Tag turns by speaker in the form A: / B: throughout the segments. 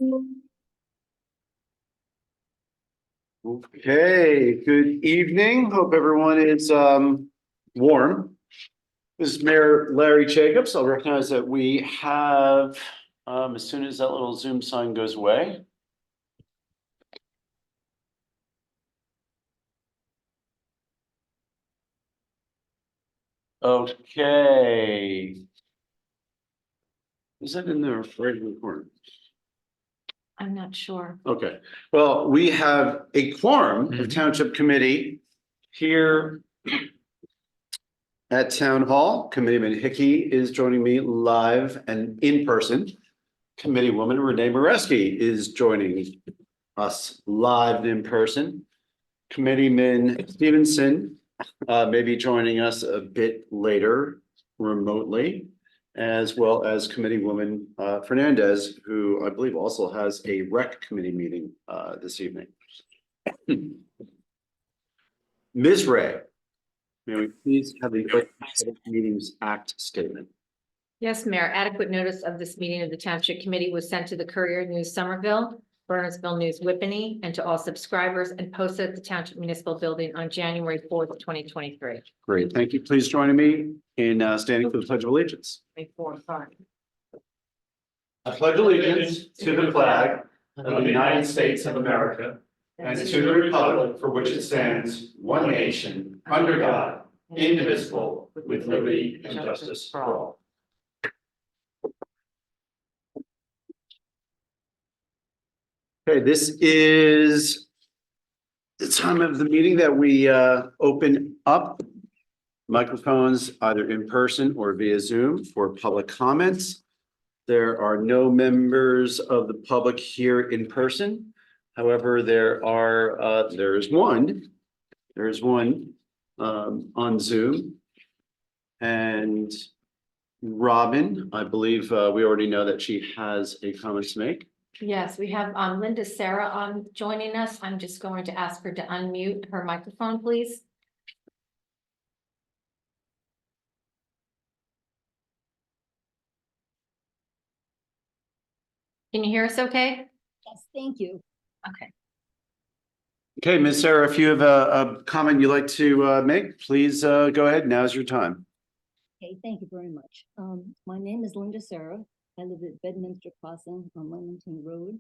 A: Okay, good evening. Hope everyone is warm. This is Mayor Larry Jacobs. I'll recognize that we have, as soon as that little Zoom sign goes away. Okay. Is that in the right hand corner?
B: I'm not sure.
A: Okay, well, we have a quorum of Township Committee here at Town Hall. Committeeman Hickey is joining me live and in person. Committeewoman Renee Moreski is joining us live and in person. Committeeman Stevenson may be joining us a bit later remotely, as well as Committeewoman Fernandez, who I believe also has a rec committee meeting this evening. Ms. Ray, may we please have the Open Public Meetings Act statement?
B: Yes, Mayor, adequate notice of this meeting of the Township Committee was sent to the Courier News Somerville, Burnsville News Whippany, and to all subscribers and posted at the Township Municipal Building on January 4th, 2023.
A: Great, thank you. Please join me in standing for the Pledge of Allegiance. I pledge allegiance to the flag of the United States of America and to the republic for which it stands, one nation, under God, indivisible, with liberty and justice for all. Okay, this is the time of the meeting that we open up microphones either in person or via Zoom for public comments. There are no members of the public here in person. However, there is one on Zoom. And Robin, I believe we already know that she has a comment to make.
B: Yes, we have Linda Sarah joining us. I'm just going to ask her to unmute her microphone, please. Can you hear us okay?
C: Yes, thank you.
B: Okay.
A: Okay, Ms. Sarah, if you have a comment you'd like to make, please go ahead. Now's your time.
C: Okay, thank you very much. My name is Linda Sarah. I live at Bedminster Crossing on Leamington Road.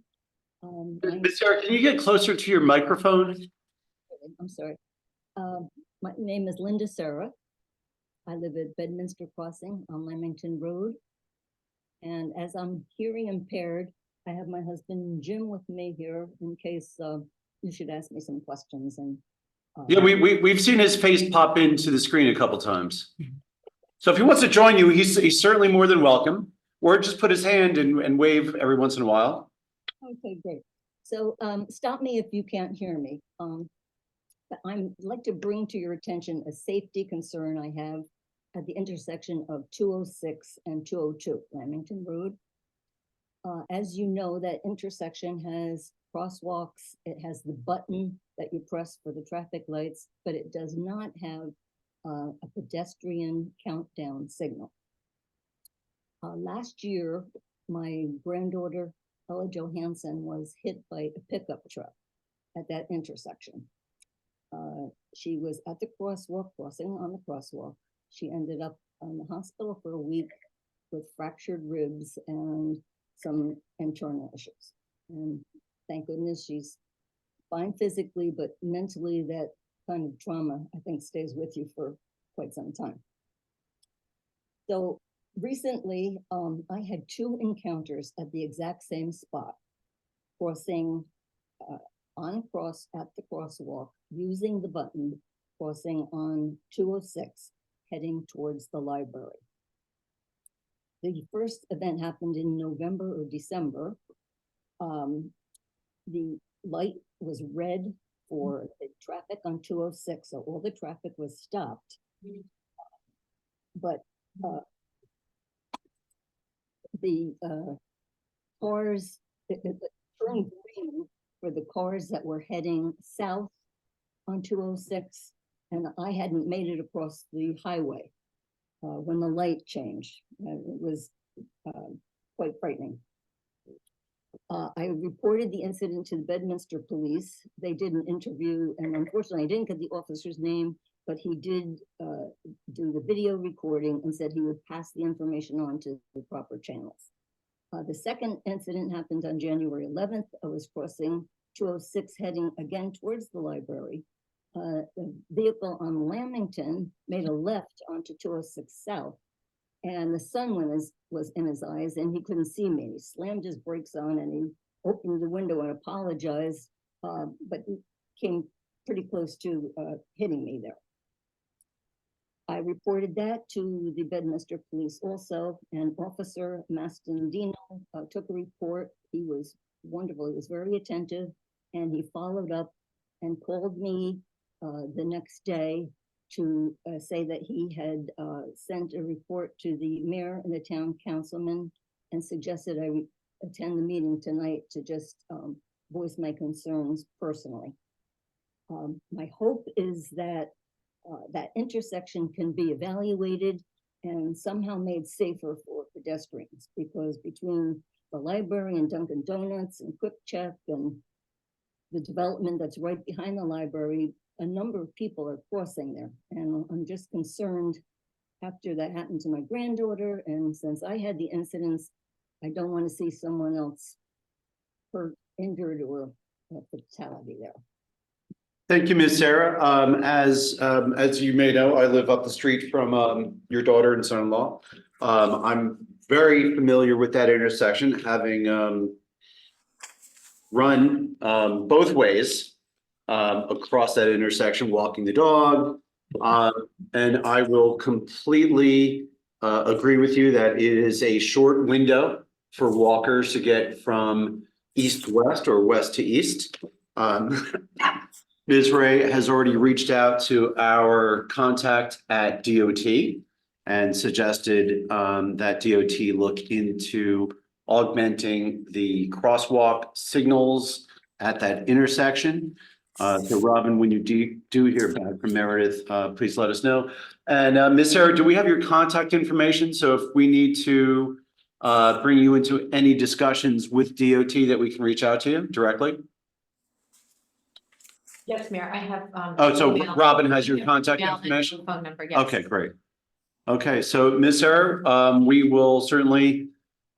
A: Ms. Sarah, can you get closer to your microphone?
C: I'm sorry. My name is Linda Sarah. I live at Bedminster Crossing on Leamington Road. And as I'm hearing impaired, I have my husband Jim with me here in case you should ask me some questions. And
A: yeah, we've seen his face pop into the screen a couple times. So if he wants to join you, he's certainly more than welcome. Or just put his hand and wave every once in a while.
C: Okay, great. So stop me if you can't hear me. But I'd like to bring to your attention a safety concern I have at the intersection of 206 and 202 Leamington Road. As you know, that intersection has crosswalks. It has the button that you press for the traffic lights, but it does not have a pedestrian countdown signal. Last year, my granddaughter, Ella Johansson, was hit by a pickup truck at that intersection. She was at the crosswalk, crossing on the crosswalk. She ended up in the hospital for a week with fractured ribs and some internal issues. And thank goodness she's fine physically, but mentally that kind of trauma, I think, stays with you for quite some time. So recently, I had two encounters at the exact same spot, crossing at the crosswalk, using the button, crossing on 206, heading towards the library. The first event happened in November or December. The light was red for the traffic on 206, so all the traffic was stopped. But the cars, it turned green for the cars that were heading south on 206, and I hadn't made it across the highway when the light changed. It was quite frightening. I reported the incident to the Bedminster police. They did an interview, and unfortunately, I didn't get the officer's name, but he did do the video recording and said he would pass the information on to the proper channels. The second incident happened on January 11th. I was crossing 206 heading again towards the library. The vehicle on Lamington made a left onto 206 South, and the sun was in his eyes and he couldn't see me. He slammed his brakes on and he opened the window and apologized, but he came pretty close to hitting me there. I reported that to the Bedminster police also, and Officer Mastandino took a report. He was wonderful. He was very attentive, and he followed up and called me the next day to say that he had sent a report to the mayor and the town councilman and suggested I attend the meeting tonight to just voice my concerns personally. My hope is that that intersection can be evaluated and somehow made safer for pedestrians, because between the library and Dunkin' Donuts and Quick Check and the development that's right behind the library, a number of people are crossing there. And I'm just concerned after that happened to my granddaughter. And since I had the incidents, I don't want to see someone else hurt, injured, or a fatality there.
A: Thank you, Ms. Sarah. As you may know, I live up the street from your daughter and son-in-law. I'm very familiar with that intersection, having run both ways across that intersection, walking the dog. And I will completely agree with you that it is a short window for walkers to get from east to west or west to east. Ms. Ray has already reached out to our contact at DOT and suggested that DOT look into augmenting the crosswalk signals at that intersection. So Robin, when you do hear back from Meredith, please let us know. And Ms. Sarah, do we have your contact information? So if we need to bring you into any discussions with DOT, that we can reach out to you directly?
B: Yes, Mayor, I have.
A: Oh, so
B: email.
A: Robin has your contact
B: Email and
A: information?
B: phone number, yes.
A: Okay, great. Okay, so Ms. Sarah, we will certainly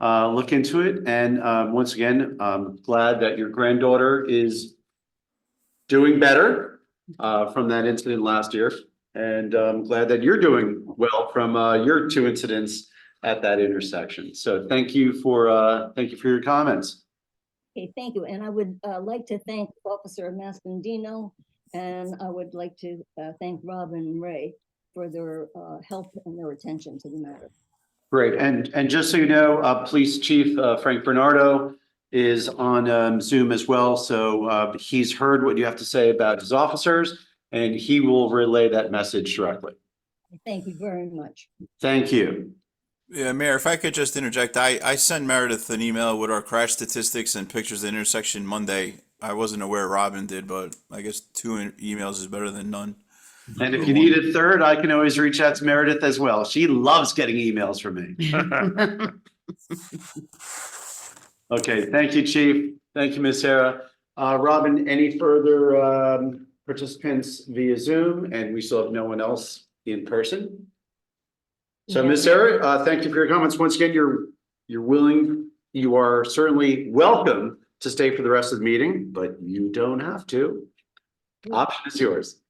A: look into it. And once again, I'm glad that your granddaughter is doing better from that incident last year. And I'm glad that you're doing well from your two incidents at that intersection. So thank you for your comments.
C: Okay, thank you. And I would like to thank Officer Mastandino, and I would like to thank Robin and Ray for their help and their attention to the matter.
A: Great. And just so you know, Police Chief Frank Bernardo is on Zoom as well. So he's heard what you have to say about his officers, and he will relay that message directly.
C: Thank you very much.
A: Thank you.
D: Yeah, Mayor, if I could just interject, I sent Meredith an email with our crash statistics and pictures of the intersection Monday. I wasn't aware Robin did, but I guess 2 emails is better than none.
A: And if you need a third, I can always reach out to Meredith as well. She loves getting emails from me. Okay, thank you, Chief. Thank you, Ms. Sarah. Robin, any further participants via Zoom? And we still have no one else in person. So,
B: No.
A: Ms. Sarah, thank you for your comments. Once again, you are certainly welcome to stay for the rest of the meeting, but you don't have to. Option is yours.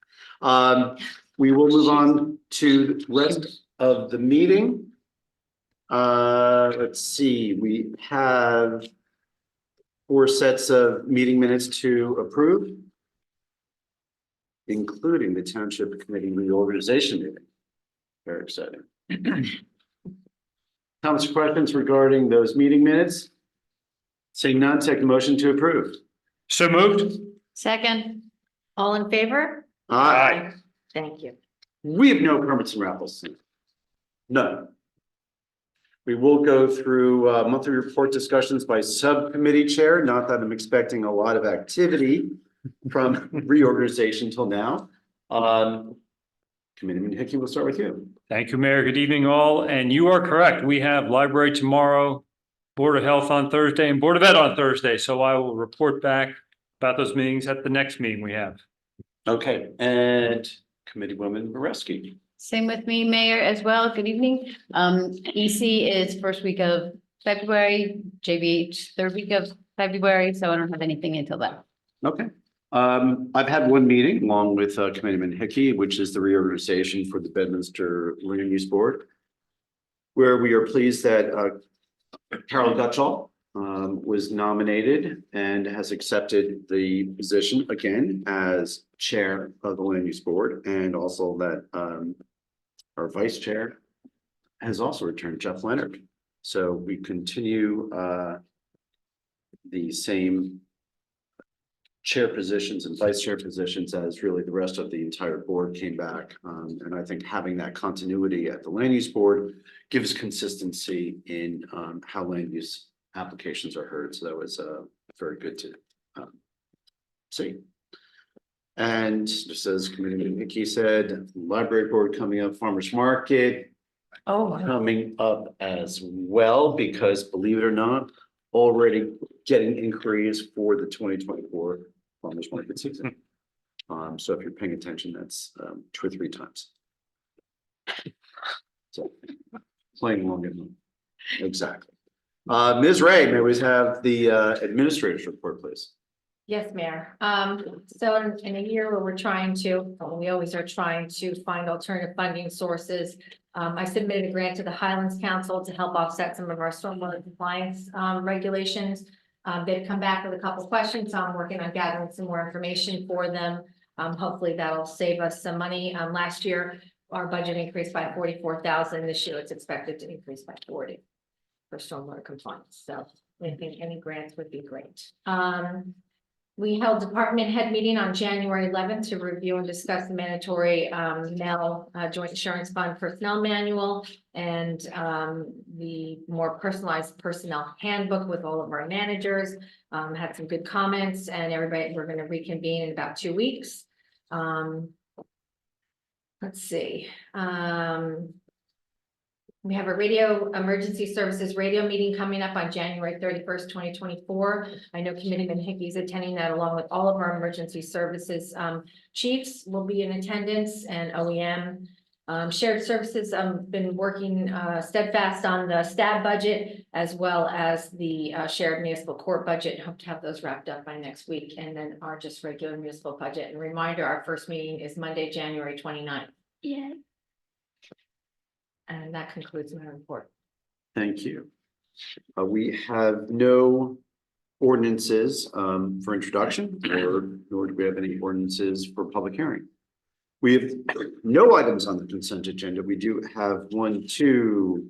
A: We will move on to the rest of the meeting. Let's see, we have 4 sets of meeting minutes to approve, including the Township Committee reorganization meeting. Very exciting. Comments or questions regarding those meeting minutes? Seeing none, take a motion to approve.
E: So moved.
B: Second, all in favor?
A: Aye.
B: Thank you.
A: We have no permits and raffles. None. We will go through monthly report discussions by subcommittee chair. Not that I'm expecting a lot of activity from reorganization till now. Committeeman Hickey, we'll start with you.
E: Thank you, Mayor. Good evening, all. And you are correct. We have library tomorrow, Board of Health on Thursday and Board of Ed on Thursday, so I will report back about those meetings at the next meeting we have.
A: Okay, and Committeewoman Mareski.
F: Same with me, Mayor, as well. Good evening. EC is first week of February, JVH third week of February, so I don't have anything until then.
A: Okay. I've had one meeting along with Committeeman Hickey, which is the reorganization for the Bedminster Land Use Board, where we are pleased that Carol Gutschall was nominated and has accepted the position again as chair of the Land Use Board, and also that our vice chair has also returned, Jeff Leonard. So we continue the same chair positions and vice chair positions as really the rest of the entire board came back. And I think having that continuity at the Land Use Board gives consistency in how land use applications are heard. So that was very good to see. And just as Committeeman Hickey said, library board coming up, farmers market
F: Oh,
A: coming up as well, because believe it or not, already getting inquiries for the 2024 farmers market season. So if you're paying attention, that's 2 or 3 times. So playing along at home. Exactly. Ms. Ray, may we have the administrator's report, please?
B: Yes, Mayor. So in a year where we're trying to, well, we always are trying to find alternative funding sources. I submitted a grant to the Highlands Council to help offset some of our stormwater compliance regulations. They've come back with a couple of questions, so I'm working on gathering some more information for them. Hopefully that'll save us some money. Last year, our budget increased by 44,000. This year, it's expected to increase by 40 for stormwater compliance. So I think any grants would be great. We held department head meeting on January 11th to review and discuss the mandatory Mel Joint Insurance Fund Personnel Manual and the more personalized personnel handbook with all of our managers. Had some good comments, and everybody, we're going to reconvene in about 2 weeks. Let's see. We have a radio emergency services radio meeting coming up on January 31st, 2024. I know Committeeman Hickey is attending that, along with all of our emergency services chiefs will be in attendance, and OEM. Shared services, been working steadfast on the stab budget as well as the shared municipal court budget. Hope to have those wrapped up by next week, and then our just regular municipal budget. And reminder, our first meeting is Monday, January 29th.
F: yeah.
B: And that concludes my report.
A: Thank you. We have no ordinances for introduction, nor do we have any ordinances for public hearing. We have no items on the consent agenda. We do have 1, 2,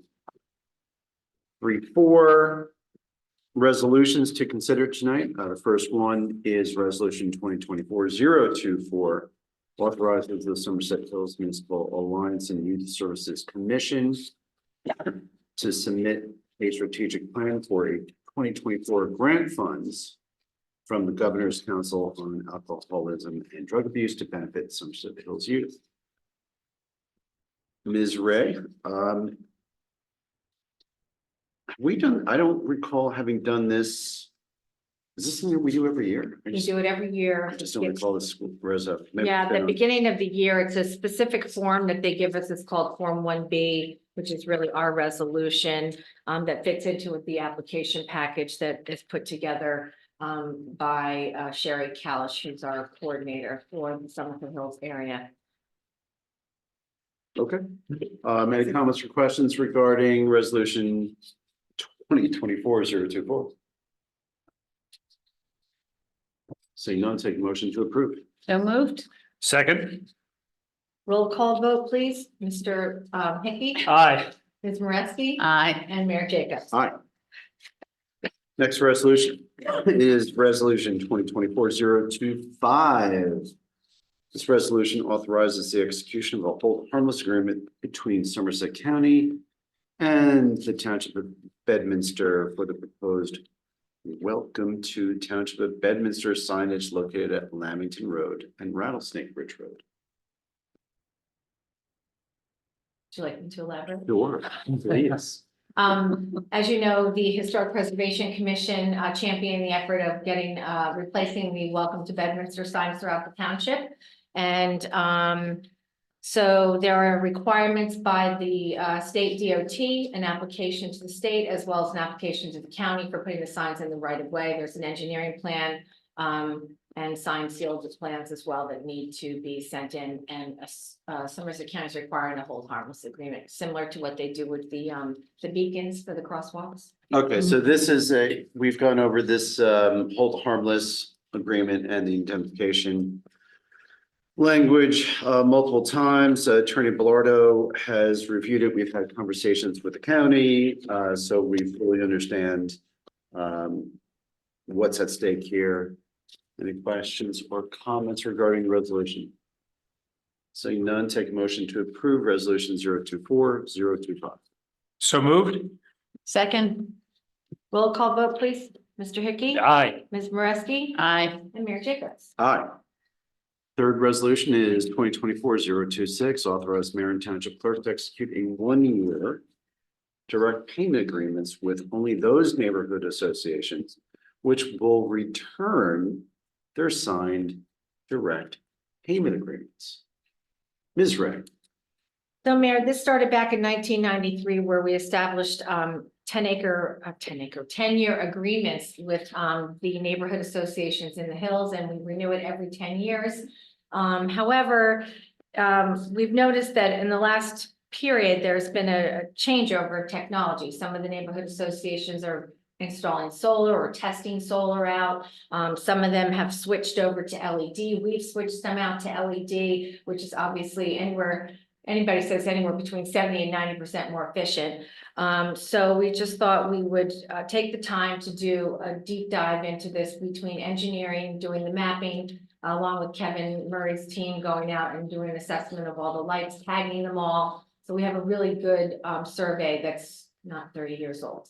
A: 3, 4 resolutions to consider tonight. The first one is resolution 2024-024. Authorizes the Somerset Hills Municipal Alliance and Youth Services Commission to submit a strategic plan for a 2024 grant funds from the Governor's Council on Alcoholism and Drug Abuse to benefit Somerset Hills youth. Ms. Ray, have we done, I don't recall having done this. Is this something we do every year?
B: We do it every year.
A: I just don't recall this. Where's up?
B: Yeah, at the beginning of the year, it's a specific form that they give us. It's called Form 1B, which is really our resolution that fits into the application package that is put together by Sherry Kalish, who's our coordinator for the Somerset Hills area.
A: Okay. Any comments or questions regarding resolution 2024-024? Seeing none, take a motion to approve.
F: So moved.
E: Second,
B: Roll call vote, please. Mr. Hickey,
E: aye.
B: Ms. Moreski,
F: Aye.
B: and Mayor Jacobs.
A: Aye. Next resolution is resolution 2024-025. This resolution authorizes the execution of a hold harmless agreement between Somerset County and the Township of Bedminster for the proposed Welcome to Township of Bedminster signage located at Lamington Road and Rattlesnake Ridge Road.
B: Would you like me to elaborate?
A: Sure, please.
B: As you know, the Historic Preservation Commission championed the effort of getting, replacing the Welcome to Bedminster signs throughout the township. And so there are requirements by the state DOT, an application to the state, as well as an application to the county for putting the signs in the right of way. There's an engineering plan and signed sealed plans as well that need to be sent in. And Somerset County is requiring a hold harmless agreement, similar to what they do with the beacons for the crosswalks.
A: Okay, so this is we've gone over this hold harmless agreement and the indemnification language multiple times. Attorney Bellardo has reviewed it. We've had conversations with the county, so we fully understand what's at stake here. Any questions or comments regarding the resolution? Seeing none, take a motion to approve resolution 024-025.
E: So moved?
F: Second,
B: Roll call vote, please. Mr. Hickey?
E: Aye.
B: Ms. Moreski?
F: aye.
B: And Mayor Jacobs?
A: Aye. Third resolution is 2024-026, authorize mayor and township clerk to execute a 1-year direct payment agreements with only those neighborhood associations which will return their signed direct payment agreements. Ms. Ray.
B: So Mayor, this started back in 1993 where we established 10-year agreements with the neighborhood associations in the hills, and we renew it every 10 years. However, we've noticed that in the last period, there's been a changeover of technology. Some of the neighborhood associations are installing solar or testing solar out. Some of them have switched over to LED. We've switched them out to LED, which is obviously anybody says anywhere between 70 and 90% more efficient. So we just thought we would take the time to do a deep dive into this between engineering, doing the mapping, along with Kevin Murray's team going out and doing an assessment of all the lights, tagging them all. So we have a really good survey that's not 30 years old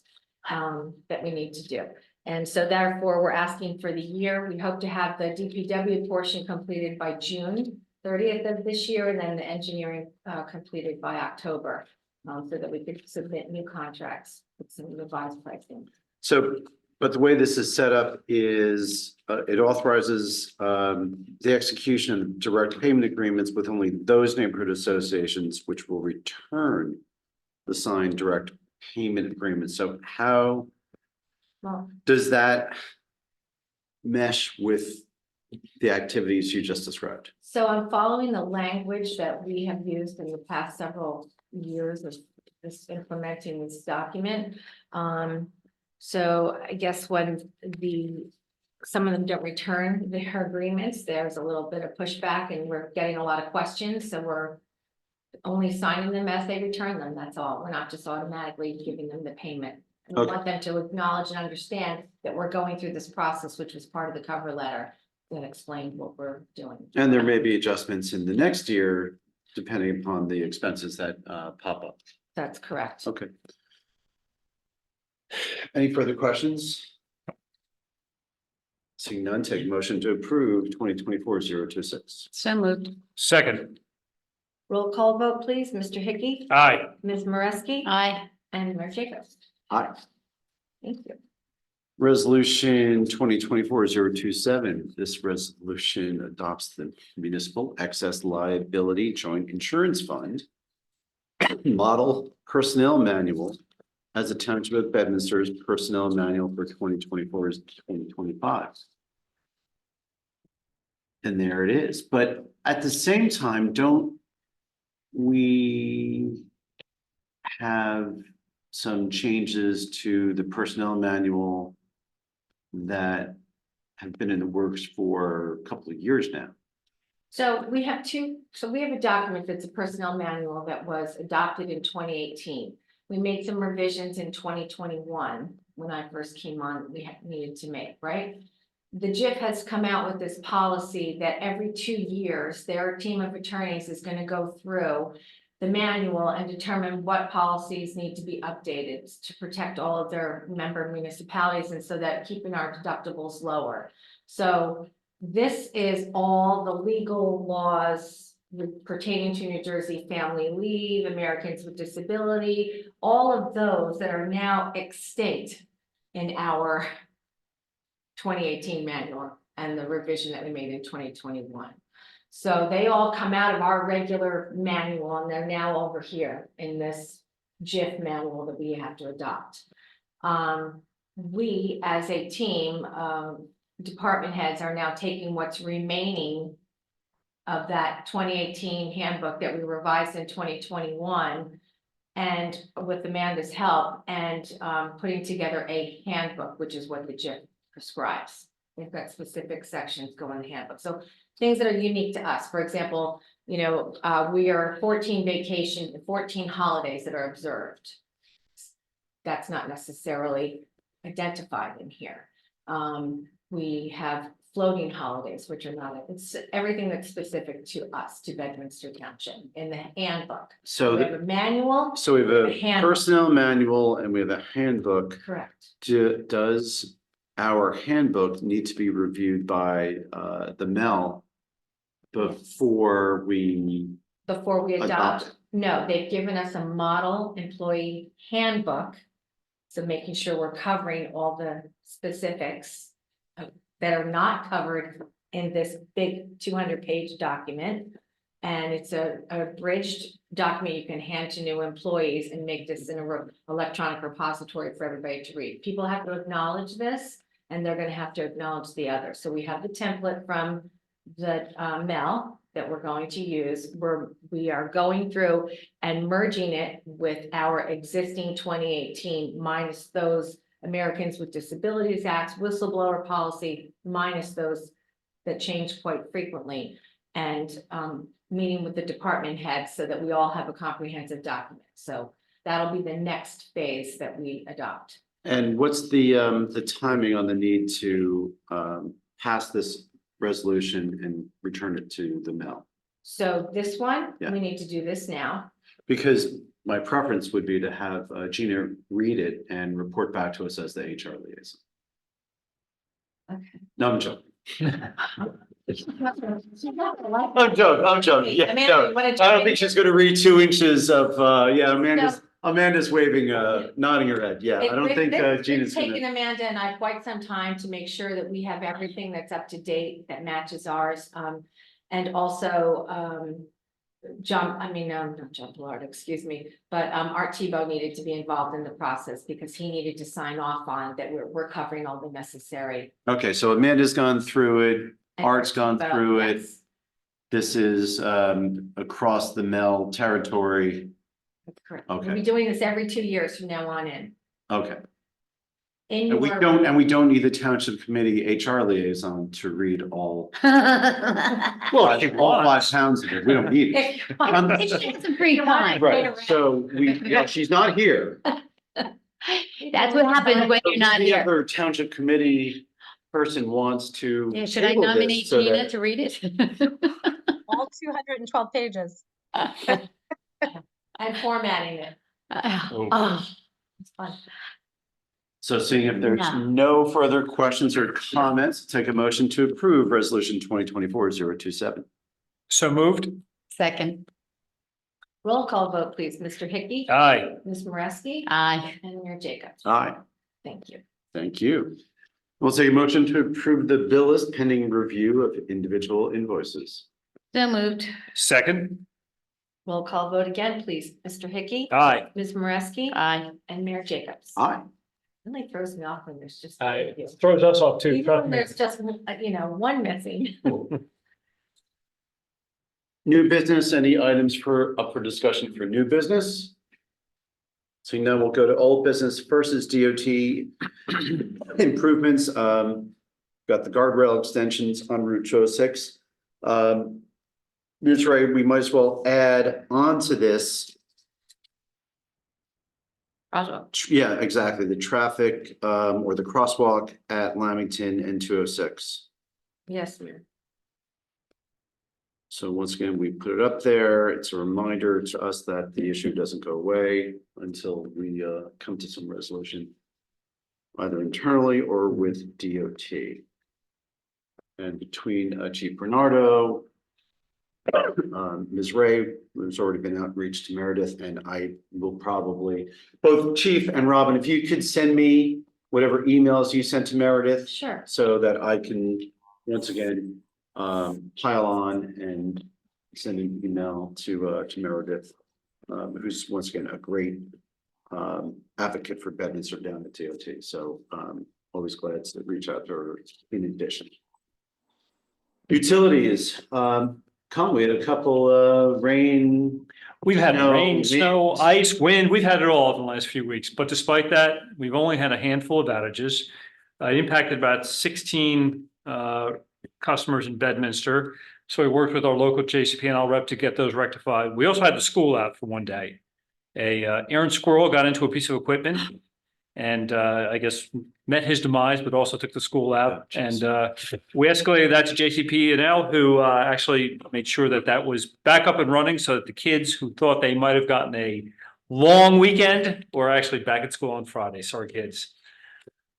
B: that we need to do. And so therefore, we're asking for the year. We hope to have the DPW portion completed by June 30th of this year, and then the engineering completed by October, so that we could submit new contracts with some revised pricing.
A: So, but the way this is set up is it authorizes the execution of direct payment agreements with only those neighborhood associations which will return the signed direct payment agreement. So how
B: Well,
A: does that mesh with the activities you just described?
B: so I'm following the language that we have used in the past several years of this implementing this document. So I guess when some of them don't return their agreements, there's a little bit of pushback and we're getting a lot of questions. So we're only signing them as they return them. That's all. We're not just automatically giving them the payment. And we
A: Okay.
B: want them to acknowledge and understand that we're going through this process, which was part of the cover letter that explained what we're doing.
A: And there may be adjustments in the next year, depending upon the expenses that pop up.
B: That's correct.
A: Okay. Any further questions? Seeing none, take a motion to approve 2024-026.
F: So moved,
E: Second?
B: Roll call vote, please. Mr. Hickey?
E: Aye.
B: Ms. Moreski?
F: aye.
B: And Mayor Jacobs?
A: Aye.
B: Thank you.
A: Resolution 2024-027. This resolution adopts the Municipal Excess Liability Joint Insurance Fund Model Personnel Manual as the Township of Bedminster's Personnel Manual for 2024-2025. And there it is. But at the same time, don't we have some changes to the personnel manual that have been in the works for a couple of years now?
B: So we have a document that's a personnel manual that was adopted in 2018. We made some revisions in 2021. When I first came on, needed to make, right? The JIF has come out with this policy that every 2 years, their team of attorneys is going to go through the manual and determine what policies need to be updated to protect all of their member municipalities, and so that keeping our deductibles lower. So this is all the legal laws pertaining to New Jersey family leave, Americans with disability, all of those that are now extinct in our 2018 manual and the revision that we made in 2021. So they all come out of our regular manual and they're now over here in this GIF manual that we have to adopt. We, as a team of department heads, are now taking what's remaining of that 2018 handbook that we revised in 2021, and with Amanda's help, and putting together a handbook, which is what the GIF prescribes. They've got specific sections go in the handbook. So things that are unique to us. For example, you know, we are 14 holidays that are observed. That's not necessarily identified in here. We have floating holidays, which are not, it's everything that's specific to us, to Bedminster Township in the handbook.
A: So
B: We have a manual.
A: So we have
B: A
A: a
B: handbook.
A: personnel manual and we have a handbook.
B: Correct.
A: Does our handbook need to be reviewed by the Mel before we
B: Before we
A: adopt
B: adopt,
A: it?
B: no, they've given us a model employee handbook. So making sure we're covering all the specifics that are not covered in this big 200-page document. And it's a abridged document you can hand to new employees and make this in an electronic repository for everybody to read. People have to acknowledge this, and they're gonna have to acknowledge the other. So we have the template from the Mel that we're going to use. We are going through and merging it with our existing 2018 minus those Americans with Disabilities Act, whistleblower policy, minus those that change quite frequently. And meeting with the department heads so that we all have a comprehensive document. So that'll be the next phase that we adopt.
A: And what's the timing on the need to pass this resolution and return it to the Mel?
B: So this one,
A: Yeah.
B: we need to do this now.
A: Because my preference would be to have Gina read it and report back to us as the HR liaison.
B: Okay.
A: No, I'm joking.
B: I'm
A: I'm joking. Yeah,
B: Amanda,
A: no,
B: you wanna
A: I
B: jump
A: don't
B: in?
A: think she's gonna read 2 inches of, yeah, Amanda's waving, nodding her head. Yeah, I don't think Gina's
B: It's taken
A: gonna.
B: Amanda and I quite some time to make sure that we have everything that's up to date that matches ours. And also, not John Blard, excuse me, but Art Tebow needed to be involved in the process because he needed to sign off on that we're covering all the necessary.
A: Okay, so Amanda's gone through it,
B: and
A: Art's gone
B: Tebow,
A: through it.
B: yes,
A: This is across the Mel territory.
B: that's correct.
A: Okay.
B: We'll be doing this every 2 years from now on in.
A: Okay,
B: In
A: and we
B: your-
A: don't need the township committee HR liaison to read all
E: Well, if you
A: all
E: want.
A: 5 pounds of it. We don't need it.
B: If you want-
F: It's just some free time.
A: Right, so she's not here.
F: That's what happens when you're not
A: The
F: here.
A: other township committee person wants to.
F: Yeah, should I
A: table this
F: nominate
A: so
F: Gina
A: that-
F: to read it?
G: All 212 pages.
B: I'm formatting it.
F: Oh,
B: It's fun.
A: So seeing if there's
F: No.
A: no further questions or comments, take a motion to approve resolution 2024-027.
E: So moved?
F: second,
B: Roll call vote, please. Mr. Hickey,
E: Aye.
B: Ms. Moreski,
F: aye.
B: and Mayor Jacobs.
A: Aye,
B: Thank you.
A: thank you. We'll take a motion to approve the bill list pending review of individual invoices.
F: So moved,
E: Second?
B: Roll call vote again, please. Mr. Hickey,
E: Aye.
B: Ms. Moreski,
F: aye.
B: and Mayor Jacobs.
A: Aye.
B: Really throws me off when there's just.
E: It throws us off too.
B: Even when there's just, one missing.
A: New business, any items up for discussion for new business? So now we'll go to old business. First is DOT improvements. Got the guardrail extensions on Route 206. Ms. Ray, we might as well add on to this. Yeah, exactly. The traffic or the crosswalk at Lamington and 206.
B: Yes, Mayor.
A: So once again, we put it up there. It's a reminder to us that the issue doesn't go away until we come to some resolution, either internally or with DOT. And between Chief Bernardo Ms. Ray, there's already been outreach to Meredith, and I will probably, both Chief and Robin, if you could send me whatever emails you sent to Meredith,
B: Sure.
A: so that I can, once again, pile on and send an email to Meredith, who's once again a great advocate for Bedminster down at DOT. So always glad to reach out to her in addition. Utilities, we had a couple of rain.
E: We've had
A: Snow,
E: rain, snow,
A: wind.
E: ice, wind. We've had it all in the last few weeks. But despite that, we've only had a handful of outages. It impacted about 16 customers in Bedminster. So we worked with our local JCP&L rep to get those rectified. We also had the school out for one day. A errant squirrel got into a piece of equipment and I guess met his demise, but also took the school out.
A: Oh,
E: And we escalated that to JCP&L, who actually made sure that that was back up and running so that the kids who thought they might have gotten a long weekend were actually back at school on Friday. Sorry, kids.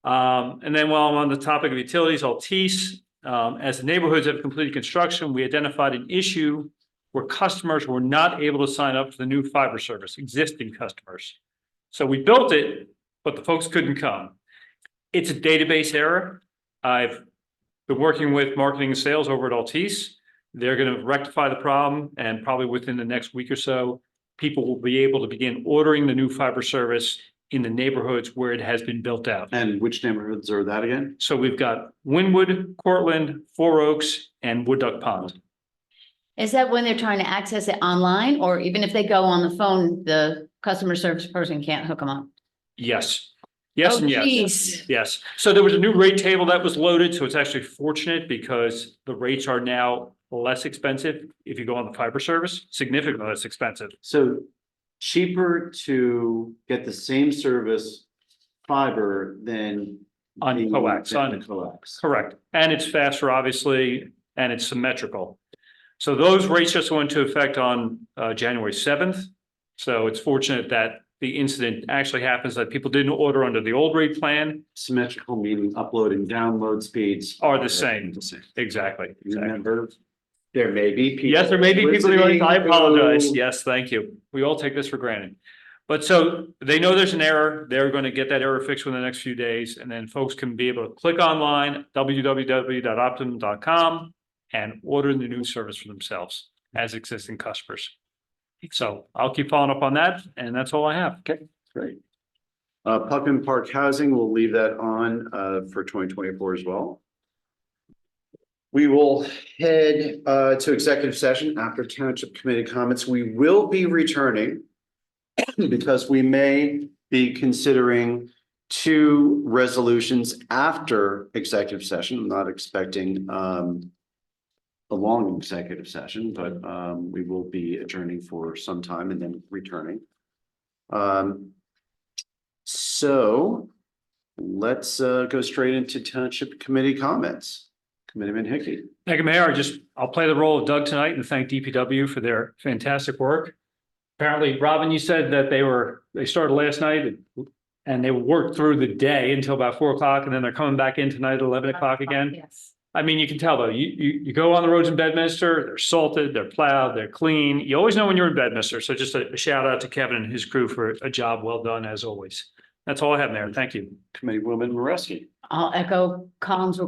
E: And then while I'm on the topic of utilities, Altice, as the neighborhoods have completed construction, we identified an issue where customers were not able to sign up for the new fiber service, existing customers. So we built it, but the folks couldn't come. It's a database error. I've been working with marketing and sales over at Altice. They're going to rectify the problem, and probably within the next week or so, people will be able to begin ordering the new fiber service in the neighborhoods where it has been built out.
A: And which neighborhoods are that again?
E: So we've got Wynwood, Cortland, Four Oaks, and Wood Duck Pond.
F: Is that when they're trying to access it online, or even if they go on the phone, the customer service person can't hook them up?
E: Yes. Yes,
F: Oh,
E: and yes.
F: geez.
E: Yes. So there was a new rate table that was loaded. So it's actually fortunate because the rates are now less expensive if you go on the fiber service, significantly less expensive.
A: So cheaper to get the same service fiber than
E: On
A: the-
E: coax,
A: than
E: on-
A: the coax.
E: Correct. And it's faster, obviously, and it's symmetrical. So those rates just went into effect on January 7th. So it's fortunate that the incident actually happens that people didn't order under the old rate plan.
A: Symmetrical meaning upload and download speeds
E: Are the same.
A: The same.
E: Exactly.
A: Remember, there may be people.
E: Yes, there may be people who,
A: listening
E: I apologize.
A: who-
E: Yes, thank you. We all take this for granted. But so they know there's an error. They're going to get that error fixed within the next few days. And then folks can be able to click online, www.optimum.com, and order the new service for themselves as existing customers. So I'll keep following up on that, and that's all I have. Okay.
A: Great. Puckman Park Housing, we'll leave that on for 2024 as well. We will head to executive session after Township Committee comments. We will be returning because we may be considering two resolutions after executive session. I'm not expecting a long executive session, but we will be adjourning for some time and then returning. So let's go straight into Township Committee comments. Committeeman Hickey.
E: Thank you, Mayor. I'll play the role of Doug tonight and thank DPW for their fantastic work. Apparently, Robin, you said that they started last night and they worked through the day until about 4 o'clock, and then they're coming back in tonight at 11 o'clock again.
B: Yes.
E: I mean, you can tell though, you go on the roads in Bedminster, they're salted, they're plowed, they're clean. You always know when you're in Bedminster. So just a shout out to Kevin and his crew for a job well done as always. That's all I have, Mayor. Thank you.
A: Committeewoman Moreski.
F: I'll echo Colin's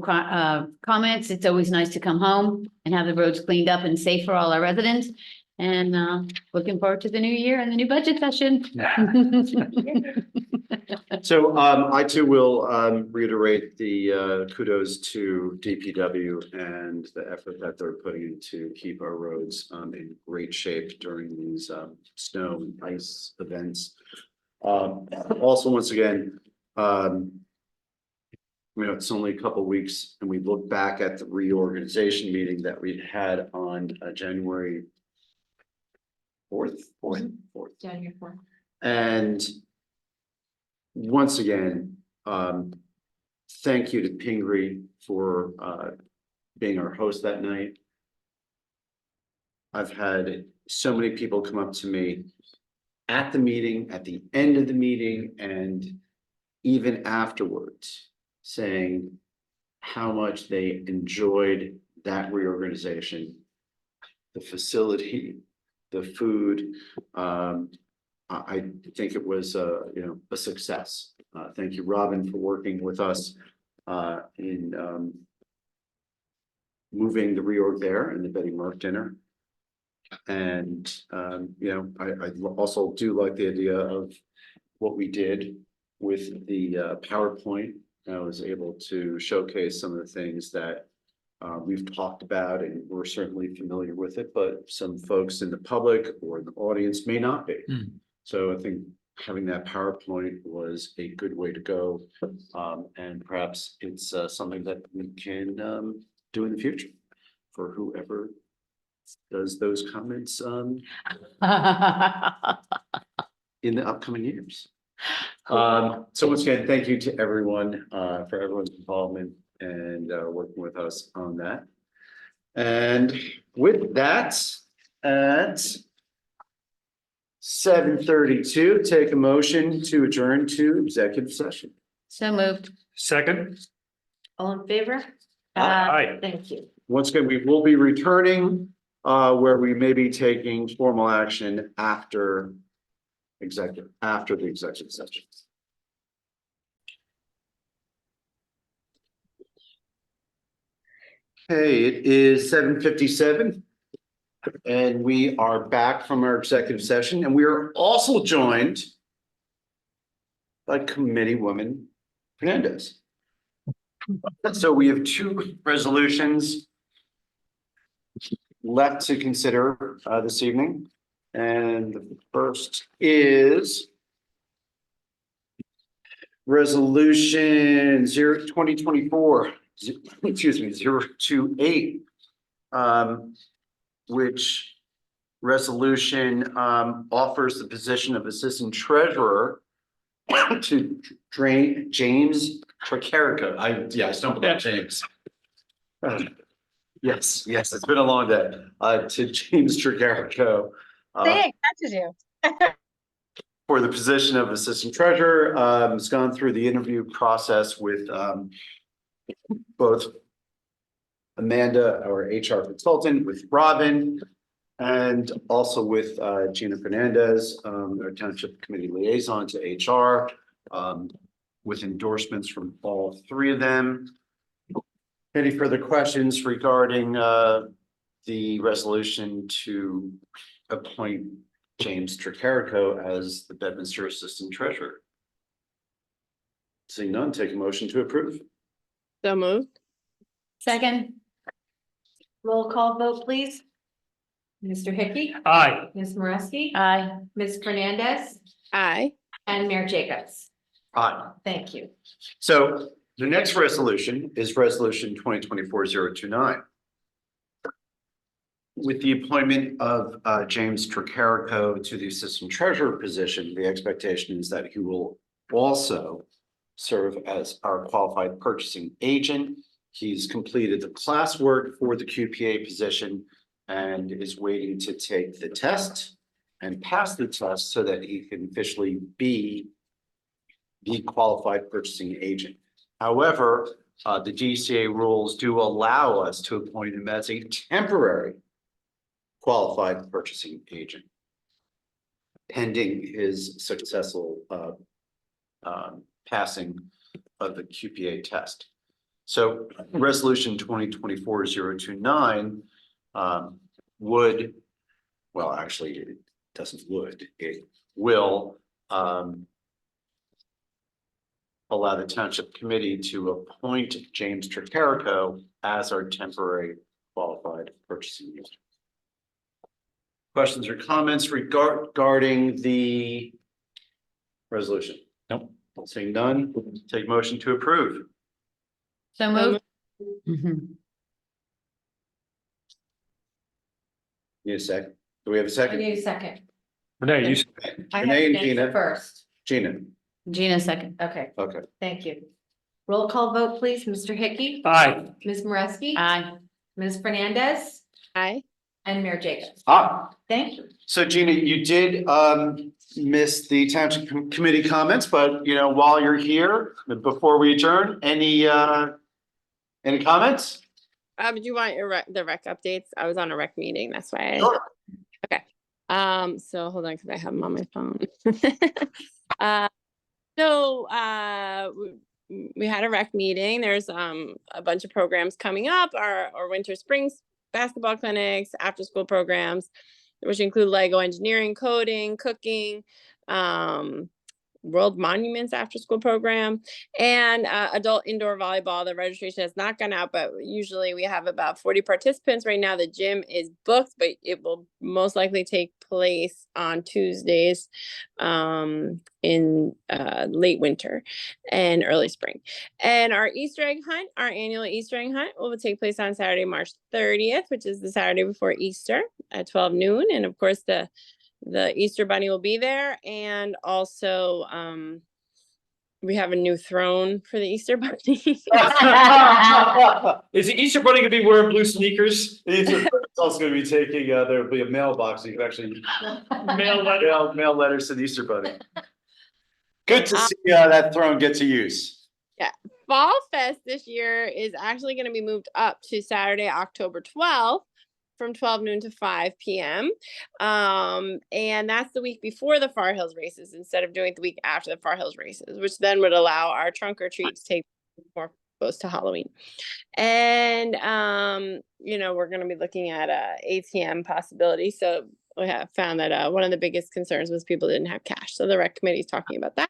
F: comments. It's always nice to come home and have the roads cleaned up and safe for all our residents. And looking forward to the new year and the new budget session.
A: So I too will reiterate the kudos to DPW and the effort that they're putting in to keep our roads in great shape during these snow and ice events. Also, once again, it's only a couple of weeks and we look back at the reorganization meeting that we had on January 4th.
B: January 4th.
A: And once again, thank you to Pingree for being our host that night. I've had so many people come up to me at the meeting, at the end of the meeting, and even afterwards, saying how much they enjoyed that reorganization the facility, the food. I think it was, a success. Thank you, Robin, for working with us in moving the reorg there and the Betty Mark dinner. And, I also do like the idea of what we did with the PowerPoint. I was able to showcase some of the things that we've talked about, and we're certainly familiar with it, but some folks in the public or the audience may not be. So I think having that PowerPoint was a good way to go. And perhaps it's something that we can do in the future for whoever does those comments in the upcoming years. So once again, thank you to everyone for everyone's involvement and working with us on that. And with that, at 7:32, take a motion to adjourn to executive session.
F: So moved.
E: Second?
B: All in favor?
E: Aye.
B: Thank you.
A: Once again, we will be returning where we may be taking formal action after the executive session. Okay, it is 7:57. And we are back from our executive session, and we are also joined by Committee Woman Fernandez. So we have two resolutions left to consider this evening. And the first is Resolution 2024, 028. Which resolution offers the position of Assistant Treasurer to James Tricarico. I stumbled on James. Yes, it's been a long day. To James Tricarico.
G: See, I catches you.
A: For the position of Assistant Treasurer. Has gone through the interview process with both Amanda, our HR consultant, with Robin, and also with Gina Fernandez, our Township Committee liaison to HR, with endorsements from all three of them. Any further questions regarding the resolution to appoint James Tricarico as the Bedminster Assistant Treasurer? Seeing none, take a motion to approve.
H: So moved.
F: Second.
B: Roll call vote, please. Mr. Hickey,
E: Aye.
B: Ms. Moreski,
F: Aye.
B: Ms. Fernandez,
H: Aye.
B: and Mayor Jacobs.
A: Aye.
B: Thank you.
A: So the next resolution is Resolution 2024-029. With the appointment of James Tricarico to the Assistant Treasurer position, the expectation is that he will also serve as our qualified purchasing agent. He's completed the classwork for the QPA position and is waiting to take the test and pass the test so that he can officially be the qualified purchasing agent. However, the DCA rules do allow us to appoint him as a temporary qualified purchasing agent, pending his successful passing of the QPA test. So Resolution 2024-029 would, well, actually, it doesn't would, it will allow the Township Committee to appoint James Tricarico as our temporary qualified purchasing agent. Questions or comments regarding the resolution?
E: Nope.
A: Seeing none, take motion to approve.
F: So moved. Mhm.
A: Need a second? Do we have a
B: I
A: second?
B: need a second.
E: Renee, you,
B: I have
A: Renee and
B: Nancy
A: Gina.
B: first.
A: Gina,
F: Gina second.
B: Okay,
A: okay.
B: thank you. Roll call vote, please. Mr. Hickey,
E: aye.
B: Ms. Moreski,
F: Aye.
B: Ms. Fernandez,
H: Aye.
B: and Mayor Jacobs. Thank you.
A: So Gina, you did miss the Township Committee comments, but while you're here, before we adjourn, any comments?
H: Do you want the rec updates? I was on a rec meeting, that's why.
A: Sure.
H: Okay. So hold on, because I have them on my phone. We had a rec meeting. There's a bunch of programs coming up. Our winter springs basketball clinics, after school programs, which include Lego engineering, coding, cooking, World Monuments after school program, and adult indoor volleyball. The registration has not gone out, but usually we have about 40 participants right now. The gym is booked, but it will most likely take place on Tuesdays in late winter and early spring. And our Easter egg hunt, our annual Easter egg hunt, will take place on Saturday, March 30th, which is the Saturday before Easter at 12 noon. And of course, the Easter Bunny will be there, and also we have a new throne for the Easter Bunny.
E: Is the Easter Bunny gonna be wearing blue sneakers?
A: It's also gonna be taking, there'll be a mailbox, you can actually
E: Mail letter.
A: mail letters to the Easter Bunny. Good to see that throne get to use.
H: Fall Fest this year is actually going to be moved up to Saturday, October 12th. From 12 noon to 5 p.m. And that's the week before the Far Hills races instead of doing it the week after the Far Hills races, which then would allow our trunk or treat to take more close to Halloween. And, we're going to be looking at a ATM possibility. So we have found that one of the biggest concerns was people didn't have cash. So the rec committee is talking about that.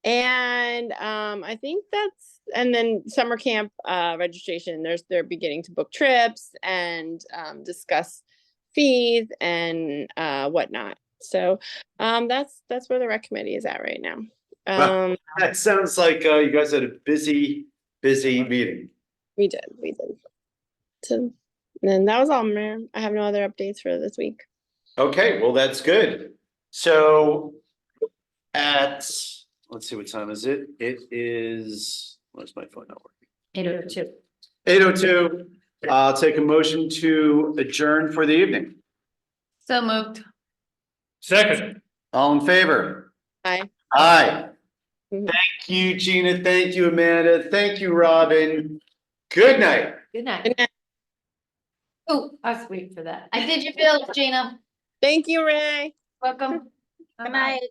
H: And I think and then summer camp registration, they're beginning to book trips and discuss fees and whatnot. So that's where the rec committee is at right now.
A: That sounds like you guys had a busy meeting.
H: We did. So then that was all, Mayor. I have no other updates for this week.
A: Okay, well, that's good. So let's see, what time is it? It is, where's my phone not working?
B: 8:02.
A: 8:02. I'll take a motion to adjourn for the evening.
F: So moved.
E: Second.
A: All in favor?
H: Bye.
A: Aye.
H: Mhm.
A: Thank you, Gina. Thank you, Amanda. Thank you, Robin. Good night.
B: Good night.
H: Good night.
B: Oh, I was waiting for that.
F: I did your bill, Gina.
H: Thank you, Ray.
F: Welcome.
G: Good night.